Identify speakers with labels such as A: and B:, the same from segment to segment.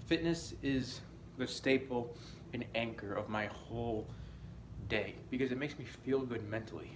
A: Fitness is the staple and anchor of my whole day because it makes me feel good mentally.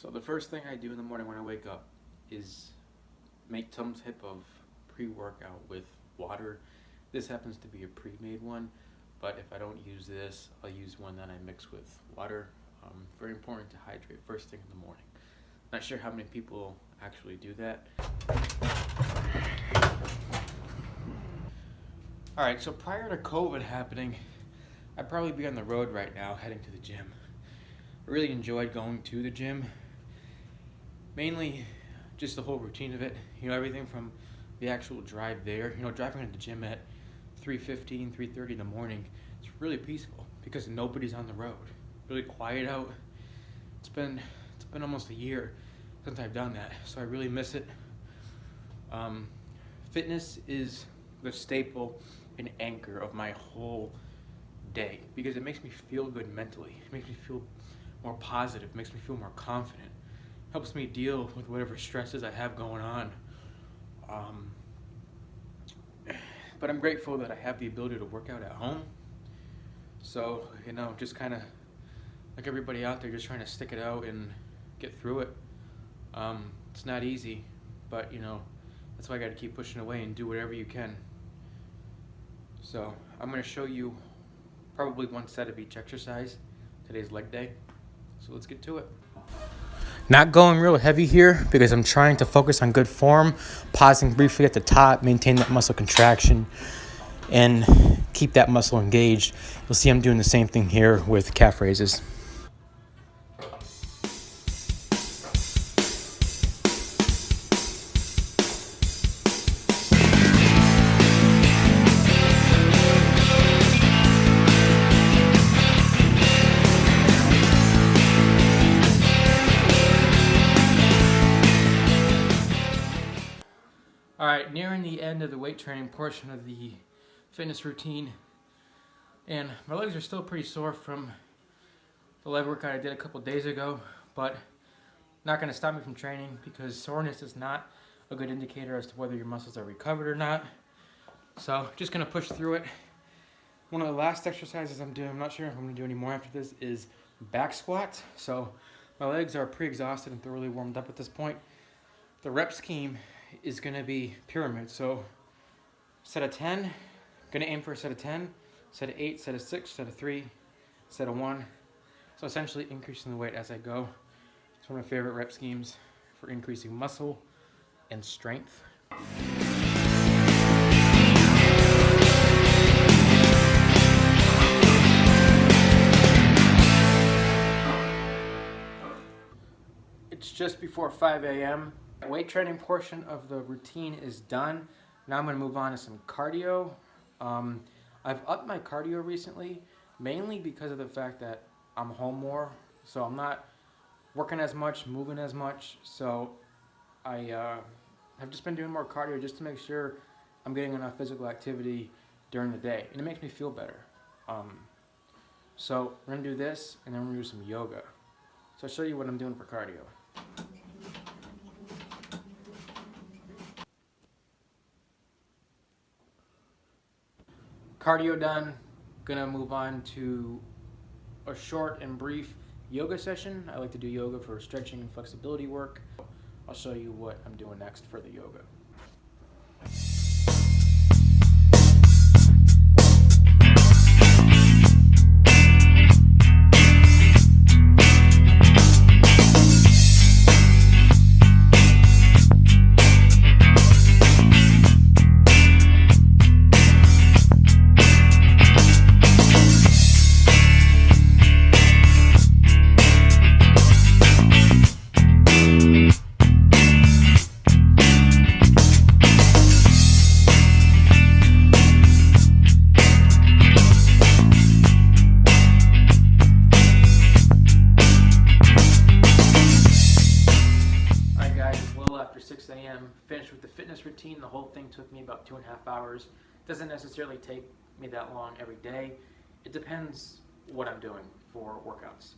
A: So the first thing I do in the morning when I wake up is make some type of pre-workout with water. This happens to be a pre-made one, but if I don't use this, I'll use one that I mix with water. Very important to hydrate first thing in the morning. Not sure how many people actually do that. Alright, so prior to COVID happening, I'd probably be on the road right now heading to the gym. I really enjoyed going to the gym. Mainly just the whole routine of it. Everything from the actual drive there. Driving to the gym at 3:15, 3:30 in the morning, it's really peaceful because nobody's on the road. Really quiet out. It's been almost a year since I've done that, so I really miss it. Fitness is the staple and anchor of my whole day because it makes me feel good mentally. It makes me feel more positive, makes me feel more confident, helps me deal with whatever stresses I have going on. But I'm grateful that I have the ability to work out at home. So, just kind of like everybody out there, just trying to stick it out and get through it. It's not easy, but that's why I got to keep pushing away and do whatever you can. So I'm going to show you probably one set of each exercise. Today's leg day, so let's get to it. Not going real heavy here because I'm trying to focus on good form, pausing briefly at the top, maintain that muscle contraction, and keep that muscle engaged. You'll see I'm doing the same thing here with calf raises. Alright, nearing the end of the weight training portion of the fitness routine, and my legs are still pretty sore from the leg workout I did a couple days ago, but not going to stop me from training because soreness is not a good indicator as to whether your muscles are recovered or not. So just going to push through it. One of the last exercises I'm doing, I'm not sure if I'm going to do any more after this, is back squats. So my legs are pre-exhausted and thoroughly warmed up at this point. The rep scheme is going to be pyramid. So set of 10, going to aim for a set of 10, set of 8, set of 6, set of 3, set of 1. So essentially increasing the weight as I go. It's one of my favorite rep schemes for increasing muscle and strength. It's just before 5 a.m. Weight training portion of the routine is done. Now I'm going to move on to some cardio. I've upped my cardio recently, mainly because of the fact that I'm home more, so I'm not working as much, moving as much. So I have just been doing more cardio just to make sure I'm getting enough physical activity during the day, and it makes me feel better. So we're going to do this, and then we're going to do some yoga. So I'll show you what I'm doing for cardio. Cardio done, gonna move on to a short and brief yoga session. I like to do yoga for stretching and flexibility work. I'll show you what I'm doing next for the yoga. whole thing took me about 2.5 hours. Doesn't necessarily take me that long every day. It depends what I'm doing for workouts.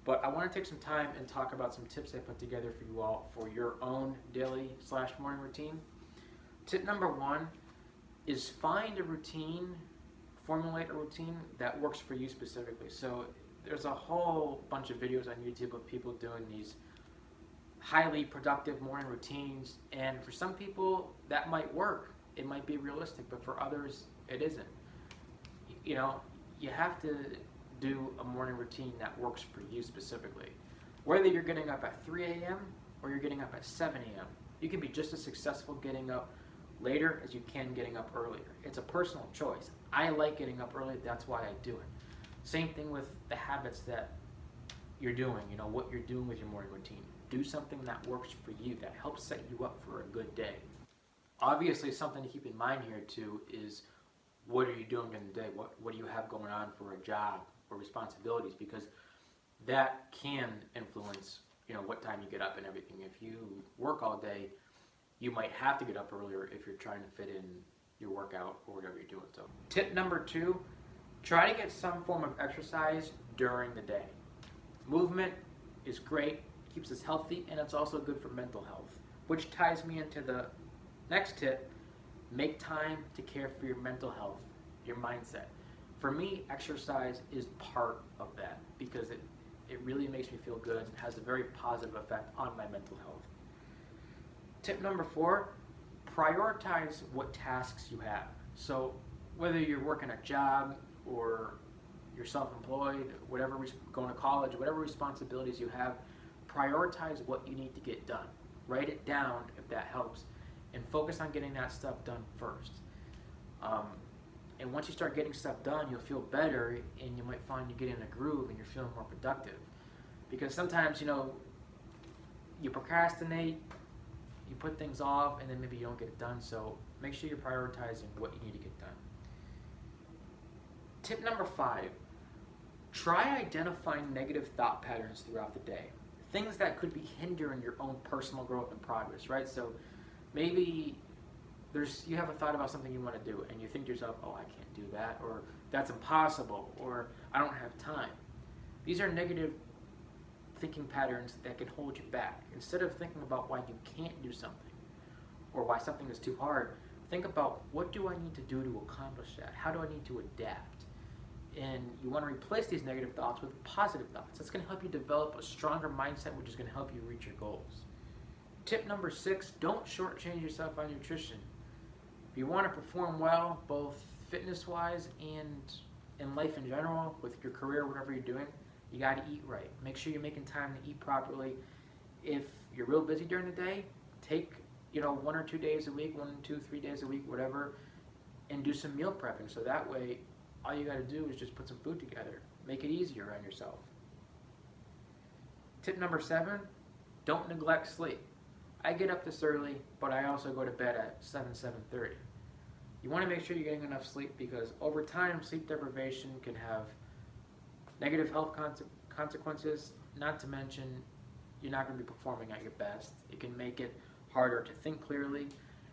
A: But I want to take some time and talk about some tips I put together for you all for your own daily/morning routine. Tip number 1 is find a routine, formulate a routine that works for you specifically. So there's a whole bunch of videos on YouTube of people doing these highly productive morning routines, and for some people that might work. It might be realistic, but for others it isn't. You know, you have to do a morning routine that works for you specifically. Whether you're getting up at 3 a.m. or you're getting up at 7 a.m., you can be just as successful getting up later as you can getting up earlier. It's a personal choice. I like getting up early, that's why I do it. Same thing with the habits that you're doing, you know, what you're doing with your morning routine. Do something that works for you, that helps set you up for a good day. Obviously, something to keep in mind here too is what are you doing during the day? What do you have going on for a job or responsibilities? Because that can influence, you know, what time you get up and everything. If you work all day, you might have to get up earlier if you're trying to fit in your workout or whatever you're doing. So tip number 2, try to get some form of exercise during the day. Movement is great, keeps us healthy, and it's also good for mental health, which ties me into the next tip. Make time to care for your mental health, your mindset. For me, exercise is part of that because it really makes me feel good and has a very positive effect on my mental health. Tip number 4, prioritize what tasks you have. So whether you're working a job or you're self-employed, whatever, going to college, whatever responsibilities you have, prioritize what you need to get done. Write it down if that helps, and focus on getting that stuff done first. And once you start getting stuff done, you'll feel better, and you might find you get in a groove and you're feeling more productive. Because sometimes, you know, you procrastinate, you put things off, and then maybe you don't get it done. So make sure you're prioritizing what you need to get done. Tip number 5, try identifying negative thought patterns throughout the day. Things that could be hindering your own personal growth and progress, right? So maybe you have a thought about something you want to do and you think to yourself, oh, I can't do that, or that's impossible, or I don't have time. These are negative thinking patterns that can hold you back. Instead of thinking about why you can't do something or why something is too hard, think about what do I need to do to accomplish that? How do I need to adapt? And you want to replace these negative thoughts with positive thoughts. That's going to help you develop a stronger mindset, which is going to help you reach your goals. Tip number 6, don't shortchange yourself on nutrition. If you want to perform well, both fitness-wise and in life in general, with your career, whatever you're doing, you got to eat right. Make sure you're making time to eat properly. If you're real busy during the day, take 1 or 2 days a week, 1, 2, 3 days a week, whatever, and do some meal prepping. So that way, all you got to do is just put some food together. Make it easier on yourself. Tip number 7, don't neglect sleep. I get up this early, but I also go to bed at 7:30. You want to make sure you're getting enough sleep because over time, sleep deprivation can have negative health consequences, not to mention you're not going to be performing at your best. It can make it harder to think clearly.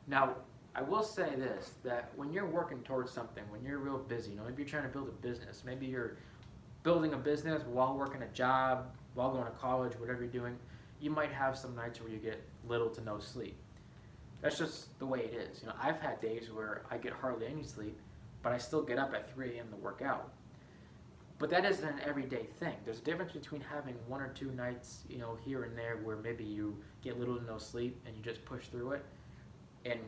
A: Now, I will say this, that when you're working towards something, when you're real busy, maybe you're trying to build a business, maybe you're building a business while working a job, while going to college, whatever you're doing, you might have some nights where you get little to no sleep. That's just the way it is. I've had days where I get hardly any sleep, but I still get up at 3 a.m. to work out. But that isn't an everyday thing. There's a difference between having 1 or 2 nights, here and there where maybe you get little to no sleep and you just push through it, and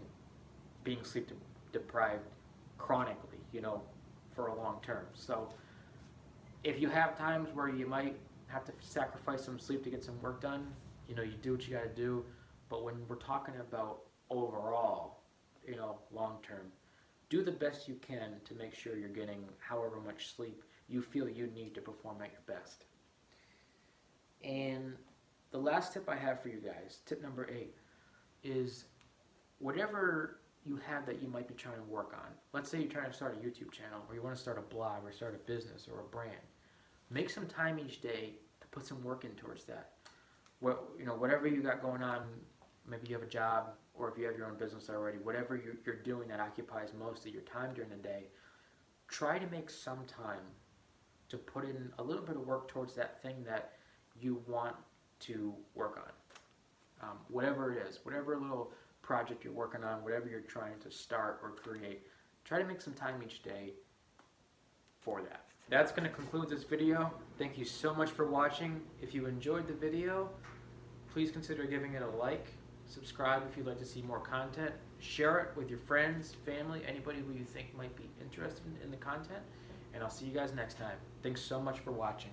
A: being sleep deprived chronically, for a long term. So if you have times where you might have to sacrifice some sleep to get some work done, you do what you got to do. But when we're talking about overall, long term, do the best you can to make sure you're getting however much sleep you feel you need to perform at your best. And the last tip I have for you guys, tip number 8, is whatever you have that you might be trying to work on. Let's say you're trying to start a YouTube channel, or you want to start a blog, or start a business, or a brand. Make some time each day to put some work in towards that. Whatever you got going on maybe you have a job, or if you have your own business already, whatever you're doing that occupies most of your time during the day, try to make some time to put in a little bit of work towards that thing that you want to work on. Whatever it is, whatever little project you're working on, whatever you're trying to start or create, try to make some time each day for that. That's going to conclude this video. Thank you so much for watching. If you enjoyed the video, please consider giving it a like. Subscribe if you'd like to see more content. Share it with your friends, family, anybody who you think might be interested in the content. And I'll see you guys next time. Thanks so much for watching.